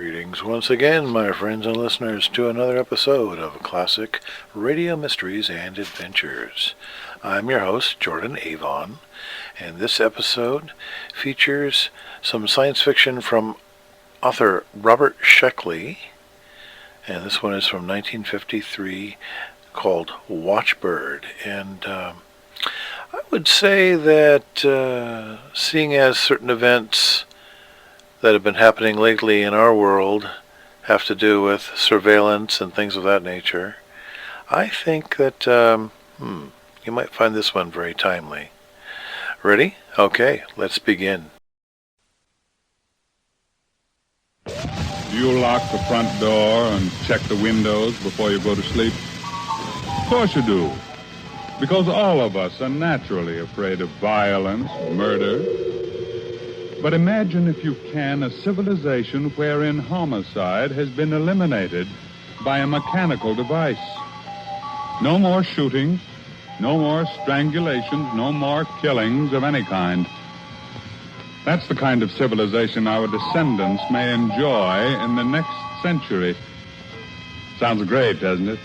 Greetings once again, my friends and listeners, to another episode of Classic Radio Mysteries and Adventures. I'm your host, Jordan Avon, and this episode features some science fiction from author Robert Sheckley, and this one is from 1953 called Watchbird. And I would say that seeing as certain events that have been happening lately in our world have to do with surveillance and things of that nature, I think that you might find this one very timely. Ready? Okay, let's begin. Do you lock the front door and check the windows before you go to sleep? Of course you do. Because all of us are naturally afraid of violence, murder. But imagine, if you can, a civilization wherein homicide has been eliminated by a mechanical device. No more shooting, no more strangulations, no more killings of any kind. That's the kind of civilization our descendants may enjoy in the next century. Sounds great, doesn't it?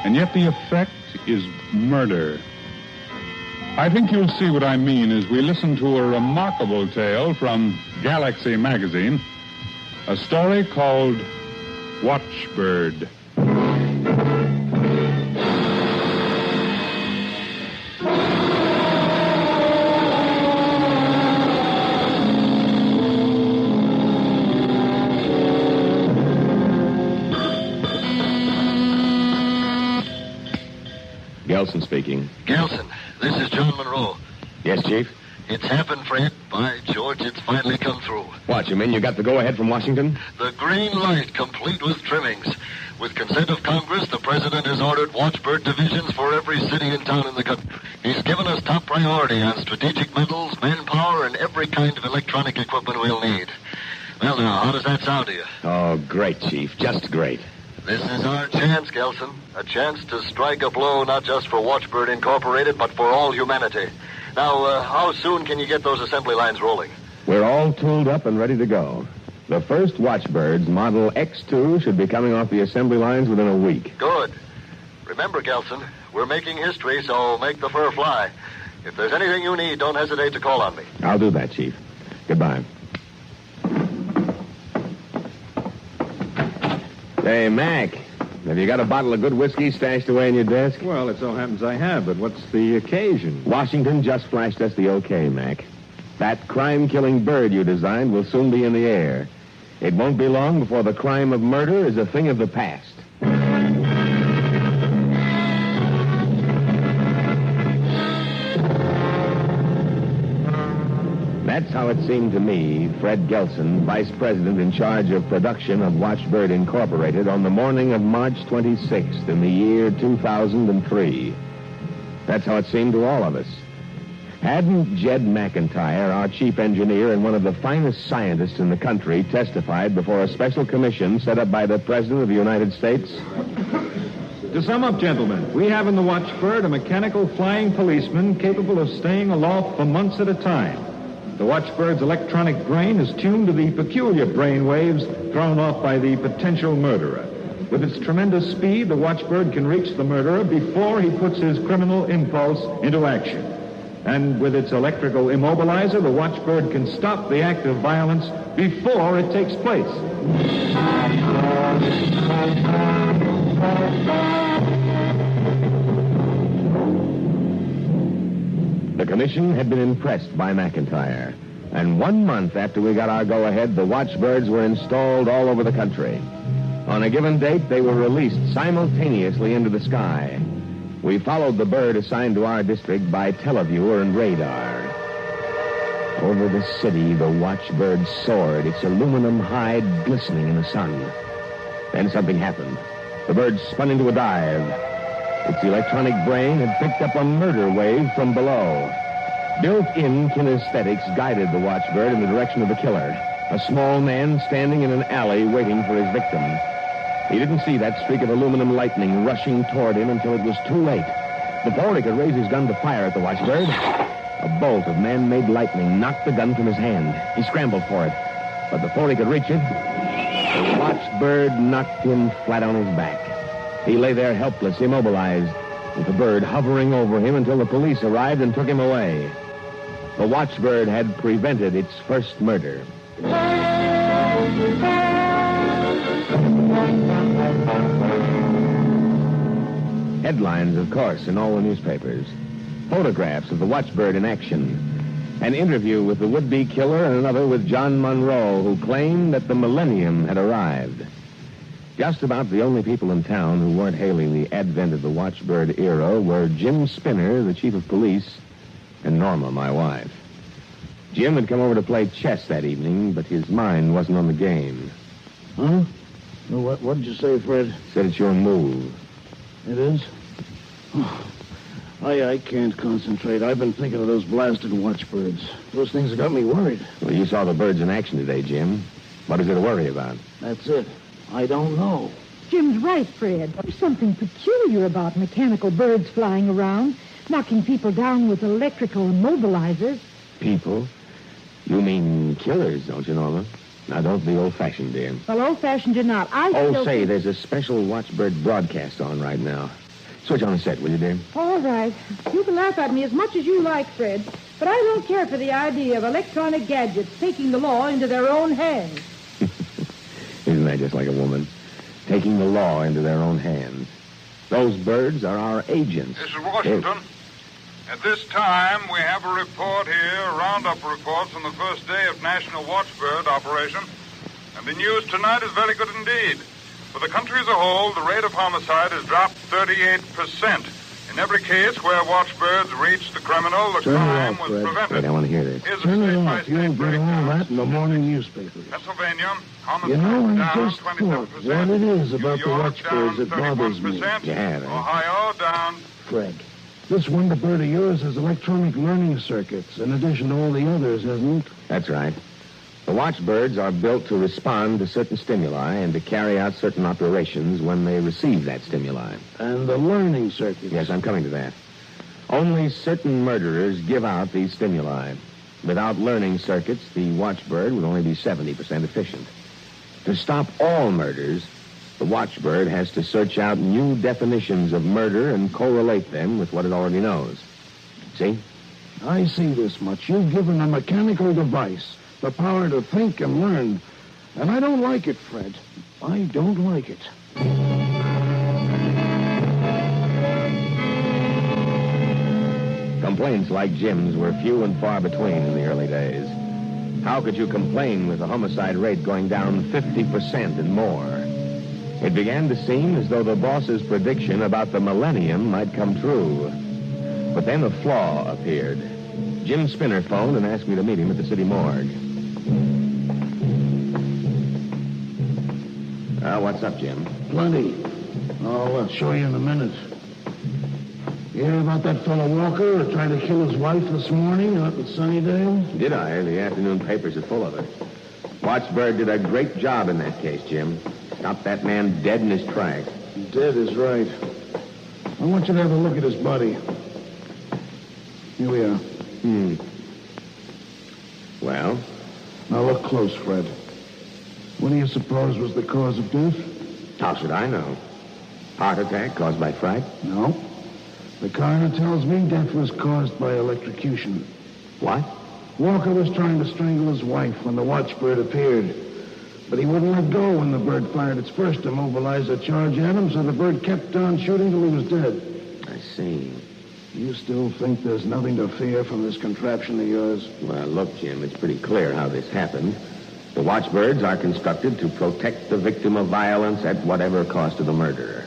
And yet the effect is murder. I think you'll see what I mean as we listen to a remarkable tale from Galaxy Magazine, a story called Watchbird. Gelson speaking. Gelson, this is John Monroe. Yes, Chief? It's happened, Fred. By George, it's finally come through. What, you mean you got the go-ahead from Washington? The green light, complete with trimmings. With consent of Congress, the President has ordered Watchbird divisions for every city and town in the country. He's given us top priority on strategic metals, manpower, and every kind of electronic equipment we'll need. Well, now, how does that sound to you? Oh, great, Chief. Just great. This is our chance, Gelson. A chance to strike a blow not just for Watchbird Incorporated, but for all humanity. Now, how soon can you get those assembly lines rolling? We're all tooled up and ready to go. The first Watchbirds, Model X2, should be coming off the assembly lines within a week. Good. Remember, Gelson, we're making history, so make the fur fly. If there's anything you need, don't hesitate to call on me. I'll do that, Chief. Goodbye. Say, Mac, have you got a bottle of good whiskey stashed away in your desk? Well, it so happens I have, but what's the occasion? Washington just flashed us the okay, Mac. That crime-killing bird you designed will soon be in the air. It won't be long before the crime of murder is a thing of the past. That's how it seemed to me, Fred Gelson, Vice President in charge of production of Watchbird Incorporated, on the morning of March 26th in the year 2003. That's how it seemed to all of us. Hadn't Jed McIntyre, our chief engineer and one of the finest scientists in the country, testified before a special commission set up by the President of the United States? To sum up, gentlemen, we have in the Watchbird a mechanical flying policeman capable of staying aloft for months at a time. The Watchbird's electronic brain is tuned to the peculiar brain waves thrown off by the potential murderer. With its tremendous speed, the Watchbird can reach the murderer before he puts his criminal impulse into action. And with its electrical immobilizer, the Watchbird can stop the act of violence before it takes place. The commission had been impressed by McIntyre, and 1 month after we got our go-ahead, the Watchbirds were installed all over the country. On a given date, they were released simultaneously into the sky. We followed the bird assigned to our district by televiewer and radar. Over the city, the Watchbird soared, its aluminum hide glistening in the sun. Then something happened. The bird spun into a dive. Its electronic brain had picked up a murder wave from below. Built-in kinesthetics guided the Watchbird in the direction of the killer, a small man standing in an alley waiting for his victim. He didn't see that streak of aluminum lightning rushing toward him until it was too late. Before he could raise his gun to fire at the Watchbird, a bolt of man-made lightning knocked the gun from his hand. He scrambled for it. But before he could reach it, the watchbird knocked him flat on his back. He lay there helpless, immobilized, with the bird hovering over him until the police arrived and took him away. The watchbird had prevented its first murder. Headlines, of course, in all the newspapers. Photographs of the watchbird in action. An interview with the would-be killer and another with John Monroe, who claimed that the millennium had arrived. Just about the only people in town who weren't hailing the advent of the watchbird era were Jim Spinner, the chief of police, and Norma, my wife. Jim had come over to play chess that evening, but his mind wasn't on the game. Huh? Well, what did you say, Fred? Said it's your move. It is? I can't concentrate. I've been thinking of those blasted watchbirds. Those things have got me worried. Well, you saw the birds in action today, Jim. What is there to worry about? That's it. I don't know. Jim's right, Fred. There's something peculiar about mechanical birds flying around, knocking people down with electrical immobilizers. People? You mean killers, don't you, Norma? Now, don't be old-fashioned, dear. Well, old-fashioned or not, There's a special watchbird broadcast on right now. Switch on the set, will you, dear? All right. You can laugh at me as much as you like, Fred, but I don't care for the idea of electronic gadgets taking the law into their own hands. Isn't that just like a woman? Taking the law into their own hands. Those birds are our agents. This is Washington. At this time, we have a report here, a roundup report from the first day of National Watchbird operation. And the news tonight is very good indeed. For the country as a whole, the rate of homicide has dropped 38%. In every case where watchbirds reached the criminal, the crime was prevented. Wait, I want to hear this. Turn it off. You'll get all that in the morning newspapers. Pennsylvania, homicide You know, I down just 27%. thought what it is about the New York watchbirds down that bothers me. 31%. Yeah, right. Ohio down. Fred, this wonder bird of yours has electronic learning circuits, in addition to all the others, hasn't it? That's right. The watchbirds are built to respond to certain stimuli and to carry out certain operations when they receive that stimuli. And the learning circuits. Yes, I'm coming to that. Only certain murderers give out these stimuli. Without learning circuits, the watchbird would only be 70% efficient. To stop all murders, the watchbird has to search out new definitions of murder and correlate them with what it already knows. See? I see this much. You've given a mechanical device the power to think and learn. And I don't like it, Fred. I don't like it. Complaints like Jim's were few and far between in the early days. How could you complain with the homicide rate going down 50% and more? It began to seem as though the boss's prediction about the millennium might come true. But then a flaw appeared. Jim Spinner phoned and asked me to meet him at the city morgue. What's up, Jim? Plenty. I'll show you in a minute. You hear about that fellow Walker who tried to kill his wife this morning out in Sunnydale? Did I? The afternoon papers are full of it. Watchbird did a great job in that case, Jim. Stopped that man dead in his tracks. Dead is right. I want you to have a look at his body. Here we are. Well? Now look close, Fred. What do you suppose was the cause of death? How should I know? Heart attack caused by fright? No. The coroner tells me death was caused by electrocution. What? Walker was trying to strangle his wife when the watchbird appeared. But he wouldn't let go when the bird fired its first immobilizer charge at him, so the bird kept on shooting till he was dead. I see. You still think there's nothing to fear from this contraption of yours? Well, look, Jim, it's pretty clear how this happened. The watchbirds are constructed to protect the victim of violence at whatever cost to the murderer.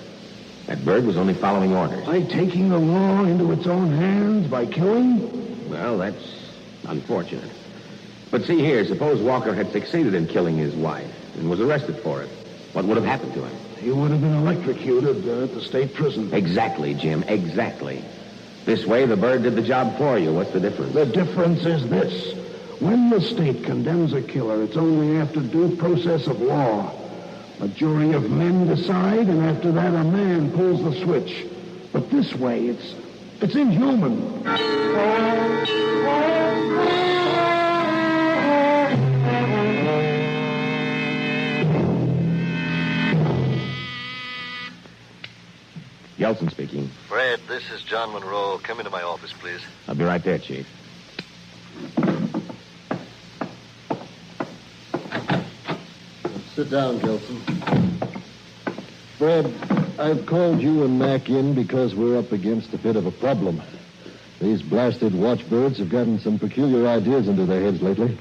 That bird was only following orders. By taking the law into its own hands, by killing? Well, that's unfortunate. But see here, suppose Walker had succeeded in killing his wife and was arrested for it. What would have happened to him? He would have been electrocuted at the state prison. Exactly, Jim, exactly. This way, the bird did the job for you. What's the difference? The difference is this. When the state condemns a killer, it's only after due process of law. A jury of men decide, and after that, a man pulls the switch. But this way, it's inhuman. Gelson speaking. Fred, this is John Monroe. Come into my office, please. I'll be right there, Chief. Sit down, Gelson. Fred, I've called you and Mac in because we're up against a bit of a problem. These blasted watchbirds have gotten some peculiar ideas into their heads lately.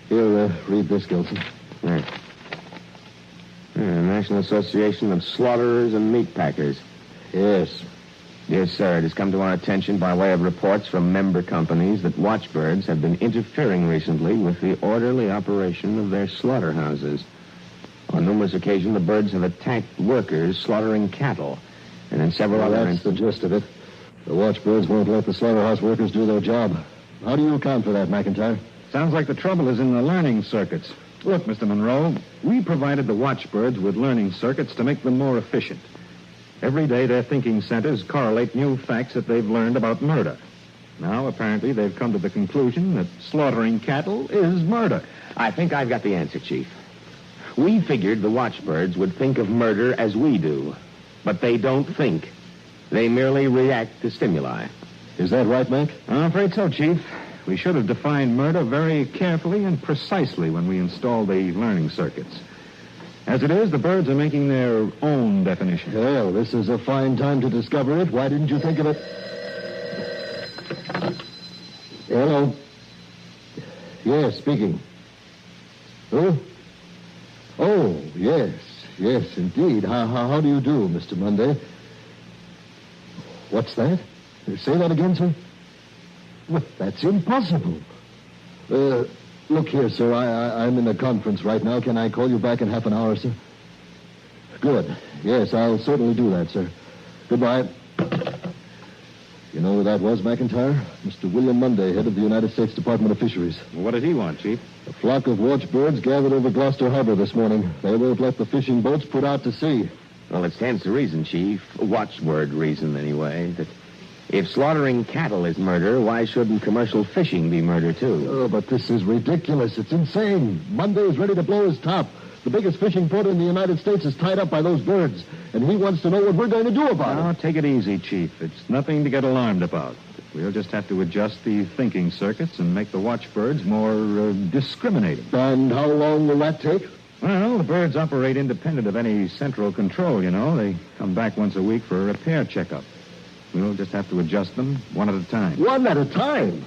Here, read this, Gelson. National Association of Slaughterers and Meat Packers. Yes. Dear sir, it has come to our attention by way of reports from member companies that watchbirds have been interfering recently with the orderly operation of their slaughterhouses. On numerous occasions, the birds have attacked workers slaughtering cattle, and in several other That's the gist of it. The watchbirds won't let the slaughterhouse workers do their job. How do you account for that, McIntyre? Sounds like the trouble is in the learning circuits. Look, Mr. Monroe, we provided the watchbirds with learning circuits to make them more efficient. Every day, their thinking centers correlate new facts that they've learned about murder. Now, apparently, they've come to the conclusion that slaughtering cattle is murder. I think I've got the answer, Chief. We figured the watchbirds would think of murder as we do, but they don't think. They merely react to stimuli. Is that right, Mac? I'm afraid so, Chief. We should have defined murder very carefully and precisely when we installed the learning circuits. As it is, the birds are making their own definition. Well, this is a fine time to discover it. Why didn't you think of it? Hello. Yes, speaking. Who? Oh, yes, indeed. How do you do, Mr. Monday? What's that? Say that again, sir? Well, that's impossible. Look here, sir. I'm in a conference right now. Can I call you back in half an hour, sir? Good. Yes, I'll certainly do that, sir. Goodbye. You know who that was, McIntyre? Mr. William Monday, head of the United States Department of Fisheries. What does he want, Chief? A flock of watchbirds gathered over Gloucester Harbor this morning. They won't let the fishing boats put out to sea. Well, it stands to reason, Chief, watchword reason anyway, that if slaughtering cattle is murder, why shouldn't commercial fishing be murder, too? Oh, but this is ridiculous. It's insane. Monday is ready to blow his top. The biggest fishing port in the United States is tied up by those birds, and he wants to know what we're going to do about Now, it. take it easy, Chief. It's nothing to get alarmed about. We'll just have to adjust the thinking circuits and make the watchbirds more discriminating. And how long will that take? Well, the birds operate independent of any central control, you know. They come back once a week for a repair checkup. We'll just have to adjust them one at a time. One at a time?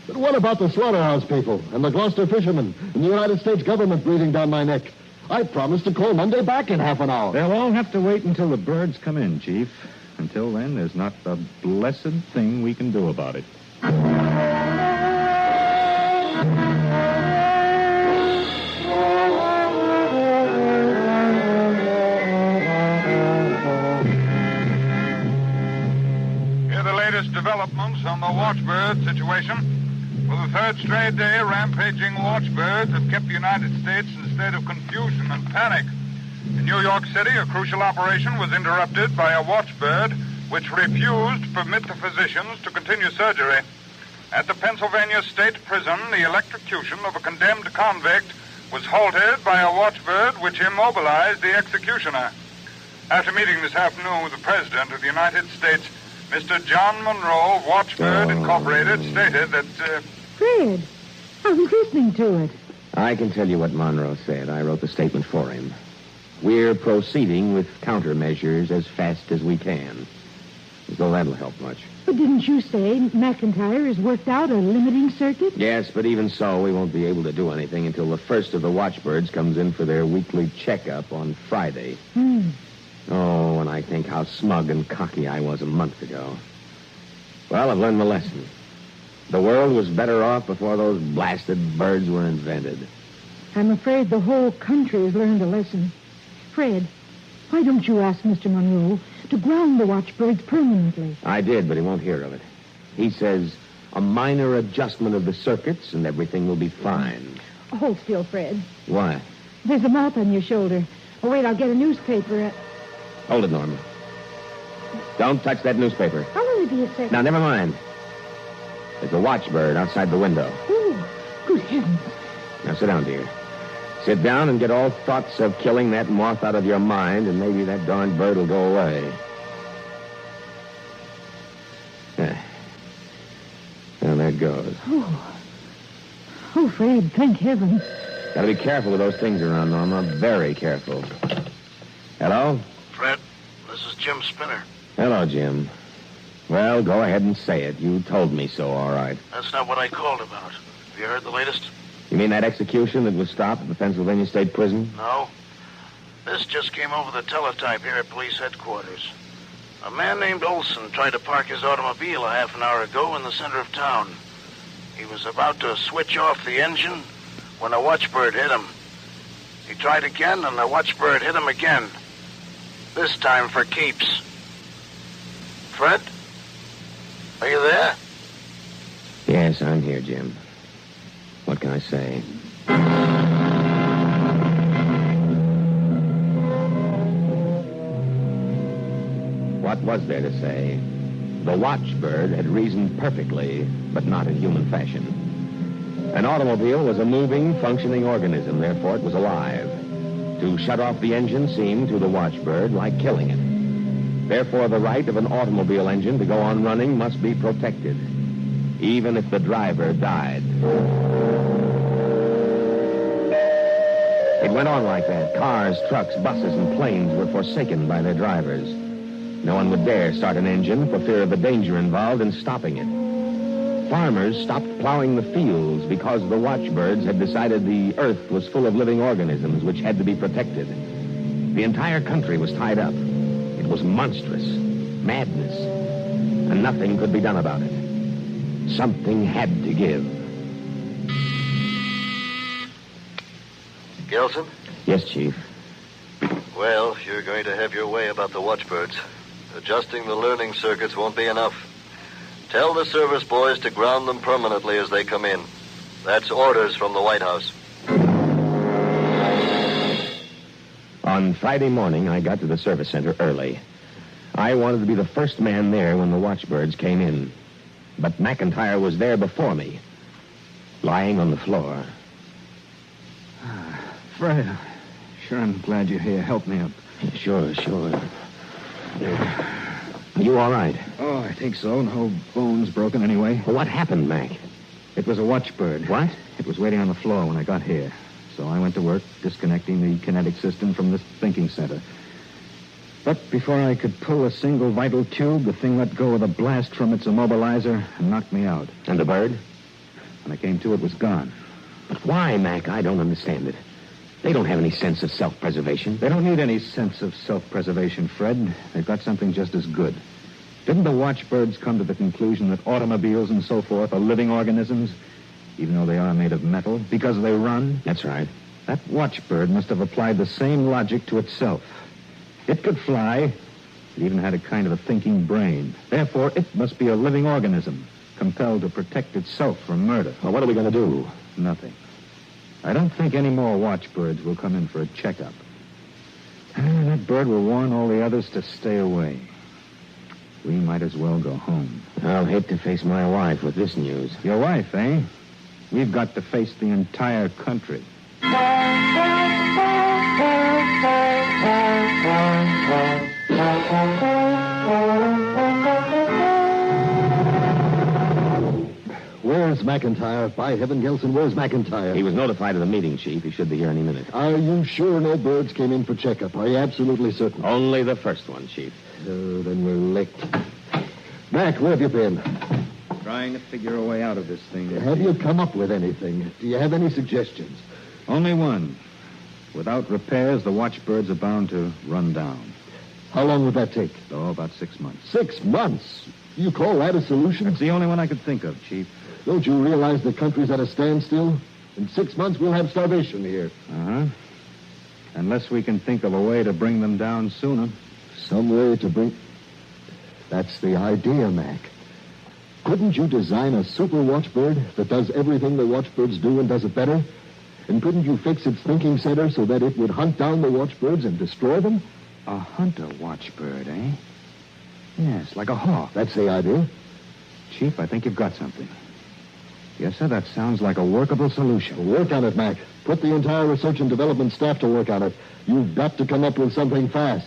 But what about the slaughterhouse people and the Gloucester fishermen and the United States government breathing down my neck? I promised to call Monday back in half an hour. They'll all have to wait until the birds come in, Chief. Until then, there's not a blessed thing we can do about it. Developments on the watchbird situation. For the third straight day, rampaging watchbirds have kept the United States in a state of confusion and panic. In New York City, a crucial operation was interrupted by a watchbird which refused to permit the physicians to continue surgery. At the Pennsylvania State Prison, the electrocution of a condemned convict was halted by a watchbird which immobilized the executioner. After meeting this afternoon with the President of the United States, Mr. John Monroe, Watchbird Incorporated, stated that... Fred, I was listening to it. I can tell you what Monroe said. I wrote the statement for him. We're proceeding with countermeasures as fast as we can. As though that'll help much. But didn't you say McIntyre has worked out a limiting circuit? Yes, but even so, we won't be able to do anything until the first of the watchbirds comes in for their weekly checkup on Friday. Oh, and I think how smug and cocky I was a month ago. Well, I've learned my lesson. The world was better off before those blasted birds were invented. I'm afraid the whole country has learned a lesson. Fred, why don't you ask Mr. Monroe to ground the watchbirds permanently? I did, but he won't hear of it. He says a minor adjustment of the circuits and everything will be fine. Hold still, Fred. Why? There's a mouth on your shoulder. Oh, wait, I'll get a newspaper. Hold it, Norma. Don't touch that newspaper. I'll only be a second. Now, never mind. There's a watchbird outside the window. Oh, good heavens. Now, sit down, dear. Sit down and get all thoughts of killing that moth out of your mind, and maybe that darn bird will go away. Fred, thank heaven. Gotta be careful with those things around, Norma. Very careful. Hello? Fred, this is Jim Spinner. Hello, Jim. Well, go ahead and say it. You told me so, all right. That's not what I called about. Have you heard the latest? You mean that execution that was stopped at the Pennsylvania State Prison? No. This just came over the teletype here at police headquarters. A man named Olson tried to park his automobile a half an hour ago in the center of town. He was about to switch off the engine when a Watchbird hit him. He tried again, and the Watchbird hit him again. This time for keeps. Fred? Are you there? Yes, I'm here, Jim. What can I say? What was there to say? The Watchbird had reasoned perfectly, but not in human fashion. An automobile was a moving, functioning organism, therefore it was alive. To shut off the engine seemed to the Watchbird like killing it. Therefore, the right of an automobile engine to go on running must be protected, even if the driver died. It went on like that. Cars, trucks, buses, and planes were forsaken by their drivers. No one would dare start an engine for fear of the danger involved in stopping it. Farmers stopped plowing the fields because the Watchbirds had decided the earth was full of living organisms which had to be protected. The entire country was tied up. It was monstrous, madness, and nothing could be done about it. Something had to give. Gelson? Yes, Chief. Well, you're going to have your way about the Watchbirds. Adjusting the learning circuits won't be enough. Tell the service boys to ground them permanently as they come in. That's orders from the White House. On Friday morning, I got to the service center early. I wanted to be the first man there when the Watchbirds came in. But McIntyre was there before me, lying on the floor. Fred, sure I'm glad you're here. Help me up. Sure. Are you all right? Oh, I think so. No bones broken anyway. Well, what happened, Mac? It was a Watchbird. What? It was waiting on the floor when I got here. So I went to work disconnecting the kinetic system from this thinking center. But before I could pull a single vital tube, the thing let go with a blast from its immobilizer and knocked me out. And the bird? When I came to, it was gone. But why, Mac? I don't understand it. They don't have any sense of self-preservation. They don't need any sense of self-preservation, Fred. They've got something just as good. Didn't the Watchbirds come to the conclusion that automobiles and so forth are living organisms, even though they are made of metal, because they run? That's right. That Watchbird must have applied the same logic to itself. It could fly. It even had a kind of a thinking brain. Therefore, it must be a living organism, compelled to protect itself from murder. Well, what are we going to do? Nothing. I don't think any more Watchbirds will come in for a checkup. That bird will warn all the others to stay away. We might as well go home. I'll hate to face my wife with this news. Your wife, eh? We've got to face the entire country. Where's McIntyre? By heaven, Gelson, where's McIntyre? He was notified of the meeting, Chief. He should be here any minute. Are you sure no birds came in for checkup? Are you absolutely certain? Only the first one, Chief. Oh, then we're licked. Mac, where have you been? Trying to figure a way out of this thing. Have you come up with anything? Do you have any suggestions? Only one. Without repairs, the Watchbirds are bound to run down. How long would that take? Oh, about 6 months. 6 months? You call that a solution? That's the only one I could think of, Chief. Don't you realize the country's at a standstill? In 6 months, we'll have starvation here. Uh-huh. Unless we can think of a way to bring them down sooner. Some way to bring... That's the idea, Mac. Couldn't you design a super Watchbird that does everything the Watchbirds do and does it better? And couldn't you fix its thinking center so that it would hunt down the Watchbirds and destroy them? A hunter Watchbird, eh? Yes, like a hawk. That's the idea. Chief, I think you've got something. Yes, sir, that sounds like a workable solution. Work on it, Mac. Put the entire research and development staff to work on it. You've got to come up with something fast.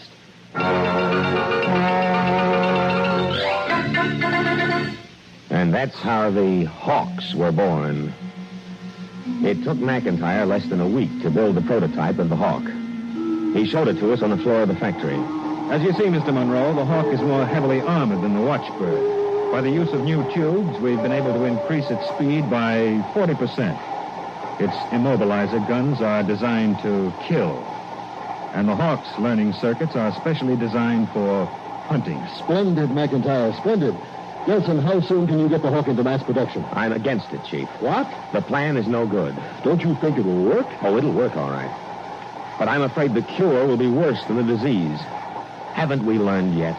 And that's how the Hawks were born. It took McIntyre less than a week to build the prototype of the Hawk. He showed it to us on the floor of the factory. As you see, Mr. Monroe, the Hawk is more heavily armored than the Watchbird. By the use of new tubes, we've been able to increase its speed by 40%. Its immobilizer guns are designed to kill. And the Hawk's learning circuits are specially designed for hunting. Splendid, McIntyre, splendid. Gelson, how soon can you get the Hawk into mass production? I'm against it, Chief. What? The plan is no good. Don't you think it'll work? Oh, it'll work all right. But I'm afraid the cure will be worse than the disease. Haven't we learned yet?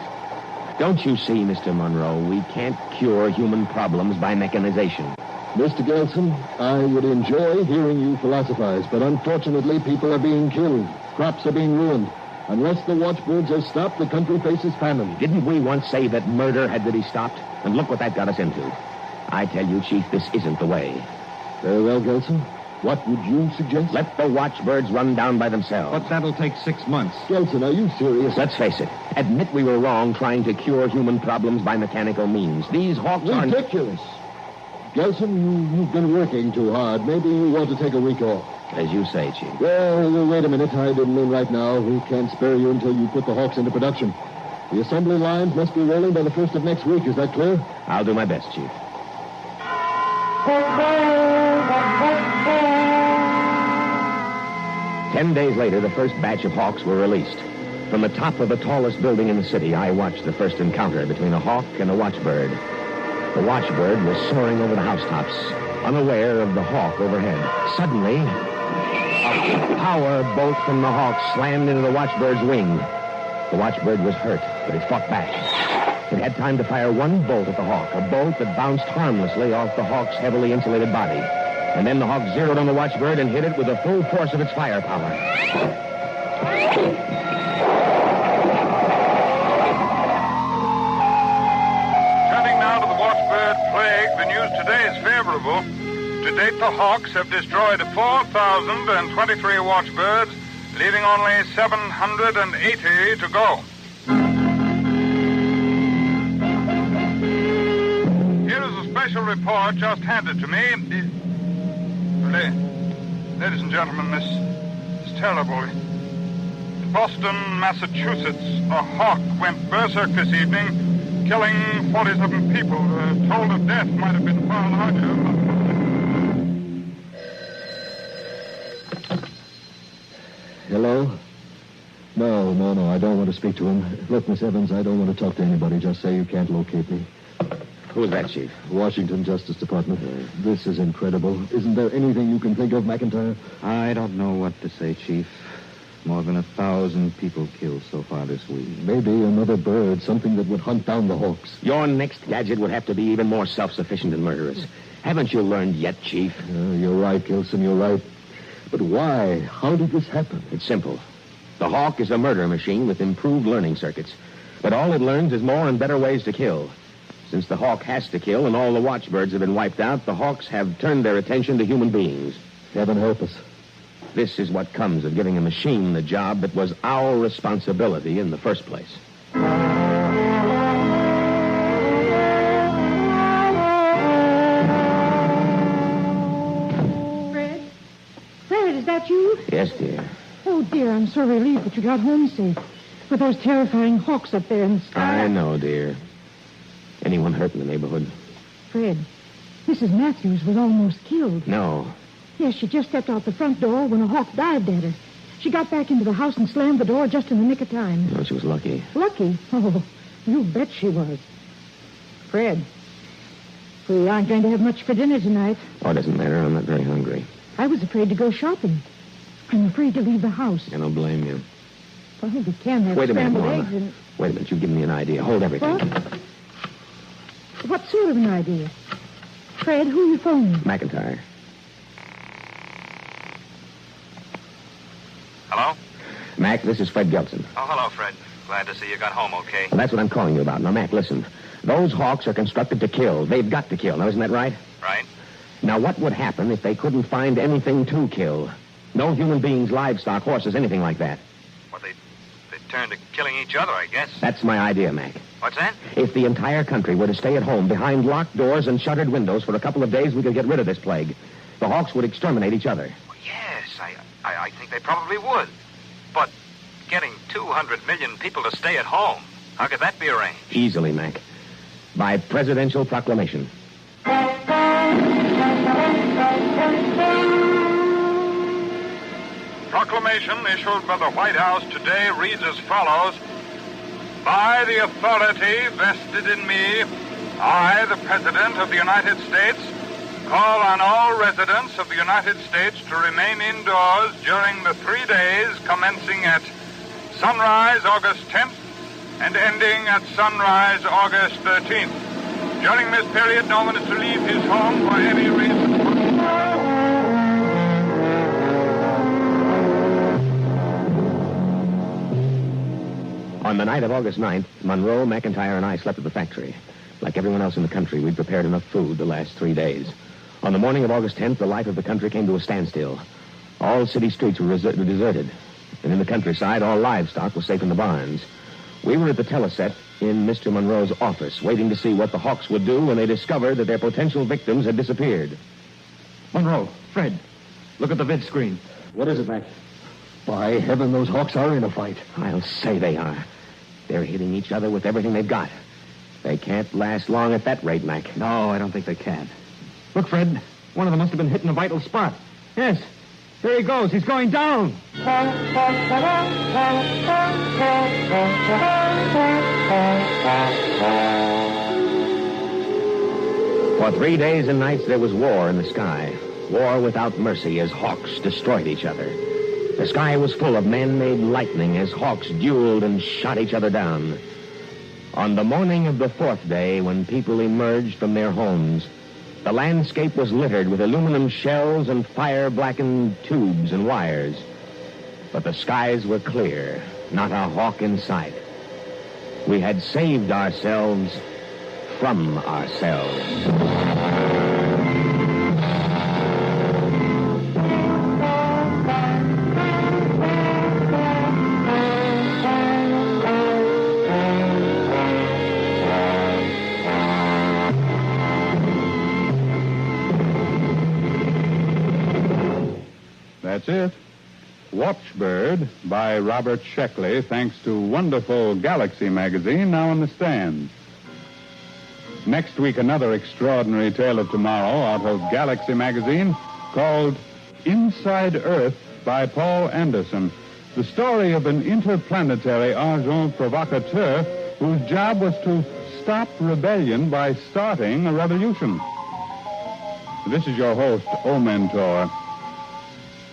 Don't you see, Mr. Monroe, we can't cure human problems by mechanization. Mr. Gelson, I would enjoy hearing you philosophize, but unfortunately people are being killed. Crops are being ruined. Unless the watchbirds are stopped, the country faces famine. Didn't we once say that murder had to be stopped? And look what that got us into. I tell you, Chief, this isn't the way. Very well, Gelson. What would you suggest? Let the watchbirds run down by themselves. But that'll take 6 months. Gelson, are you serious? Let's face it. Admit we were wrong trying to cure human problems by mechanical means. These Hawks are... Ridiculous. Gelson, you've been working too hard. Maybe you want to take a week off. As you say, Chief. Well, wait a minute. I didn't mean right now. We can't spare you until you put the Hawks into production. The assembly lines must be rolling by the 1st of next week. Is that clear? I'll do my best, Chief. 10 days later, the first batch of Hawks were released. From the top of the tallest building in the city, I watched the first encounter between a Hawk and a Watchbird. The Watchbird was soaring over the housetops, unaware of the Hawk overhead. Suddenly, a power bolt from the Hawk slammed into the Watchbird's wing. The Watchbird was hurt, but it fought back. It had time to fire one bolt at the Hawk, a bolt that bounced harmlessly off the Hawk's heavily insulated body. And then the Hawk zeroed on the Watchbird and hit it with the full force of its firepower. Turning now to the Watchbird plague, the news today is favorable. To date, the Hawks have destroyed 4,023 Watchbirds, leaving only 780 to go. Here is a special report just handed to me. Ladies and gentlemen, this is terrible. In Boston, Massachusetts, a hawk went berserk this evening, killing 47 people. Toll of death might have been far larger. Hello? No, I don't want to speak to him. Look, Miss Evans, I don't want to talk to anybody. Just say you can't locate me. Who's that, Chief? Washington Justice Department. This is incredible. Isn't there anything you can think of, McIntyre? I don't know what to say, Chief. More than 1,000 people killed so far this week. Maybe another bird, something that would hunt down the Hawks. Your next gadget would have to be even more self-sufficient and murderous. Haven't you learned yet, Chief? You're right, Gilson, you're right. But why? How did this happen? It's simple. The Hawk is a murder machine with improved learning circuits. But all it learns is more and better ways to kill. Since the Hawk has to kill and all the Watchbirds have been wiped out, the Hawks have turned their attention to human beings. Heaven help us. This is what comes of giving a machine the job that was our responsibility in the first place. Fred, is that you? Yes, dear. Oh, dear, I'm so relieved that you got home safe. With those terrifying Hawks up there in the sky. I know, dear. Anyone hurt in the neighborhood? Fred, Mrs. Matthews was almost killed. No. Yes, she just stepped out the front door when a Hawk dived at her. She got back into the house and slammed the door just in the nick of time. No, she was lucky. Lucky? Oh, you bet she was. Fred, we aren't going to have much for dinner tonight. Oh, it doesn't matter. I'm not very hungry. I was afraid to go shopping. I'm afraid to leave the house. I don't blame you. Well, we can have Wait a minute, scrambled Mama. eggs and... Wait a minute. You've given me an idea. Hold everything. What sort of an idea? Fred, who are you phoning? McIntyre. Hello? Mac, this is Fred Gelson. Oh, hello, Fred. Glad to see you got home okay. Well, that's what I'm calling you about. Now, Mac, listen. Those Hawks are constructed to kill. They've got to kill. Now, isn't that right? Right. Now, what would happen if they couldn't find anything to kill? No human beings, livestock, horses, anything like that. Well, they turned to killing each other, I guess. That's my idea, Mac. What's that? If the entire country were to stay at home behind locked doors and shuttered windows for a couple of days, we could get rid of this plague. the Hawks would exterminate each other. Well, yes, I think they probably would. But getting 200 million people to stay at home, how could that be arranged? Easily, Mac. By presidential proclamation. Proclamation issued by the White House today reads as follows. By the authority vested in me, I, the President of the United States, call on all residents of the United States to remain indoors during the 3 days commencing at sunrise August 10th and ending at sunrise August 13th. During this period, no one is to leave his home for any reason. On the night of August 9th, Monroe, McIntyre, and I slept at the factory. Like everyone else in the country, we'd prepared enough food to last 3 days. On the morning of August 10th, the life of the country came to a standstill. All city streets were deserted. And in the countryside, all livestock was safe in the barns. We were at the teleset in Mr. Monroe's office, waiting to see what the Hawks would do when they discovered that their potential victims had disappeared. Monroe, Fred, look at the vid screen. What is it, Mac? By heaven, those Hawks are in a fight. I'll say they are. They're hitting each other with everything they've got. They can't last long at that rate, Mac. No, I don't think they can. Look, Fred, one of them must have been hitting a vital spot. Yes, there he goes. He's going down. For 3 days and nights, there was war in the sky. War without mercy as Hawks destroyed each other. The sky was full of man-made lightning as Hawks dueled and shot each other down. On the morning of the 4th day, when people emerged from their homes, the landscape was littered with aluminum shells and fire-blackened tubes and wires. But the skies were clear, not a hawk in sight. We had saved ourselves from ourselves. That's it. Watchbird by Robert Sheckley, thanks to wonderful Galaxy magazine, now on the stand. Next week, another extraordinary tale of tomorrow out of Galaxy magazine called Inside Earth by Paul Anderson. The story of an interplanetary agent provocateur whose job was to stop rebellion by starting a revolution. This is your host, O Mentor.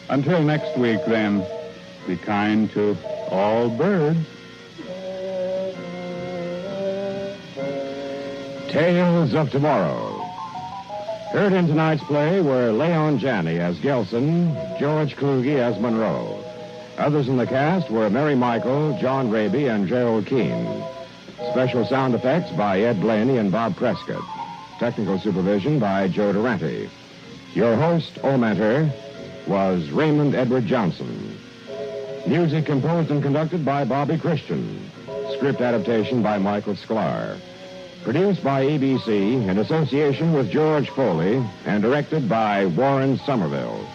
Until next week, then, be kind to all birds. Tales of Tomorrow. Heard in tonight's play were Leon Janney as Gelson, George Kluge as Monroe. Others in the cast were Mary Michael, John Raby, and Gerald Keane. Special sound effects by Ed Blaney and Bob Prescott. Technical supervision by Joe Durante. Your host, O Mentor, was Raymond Edward Johnson. Music composed and conducted by Bobby Christian. Script adaptation by Michael Sklar. Produced by ABC in association with George Foley and directed by Warren Somerville.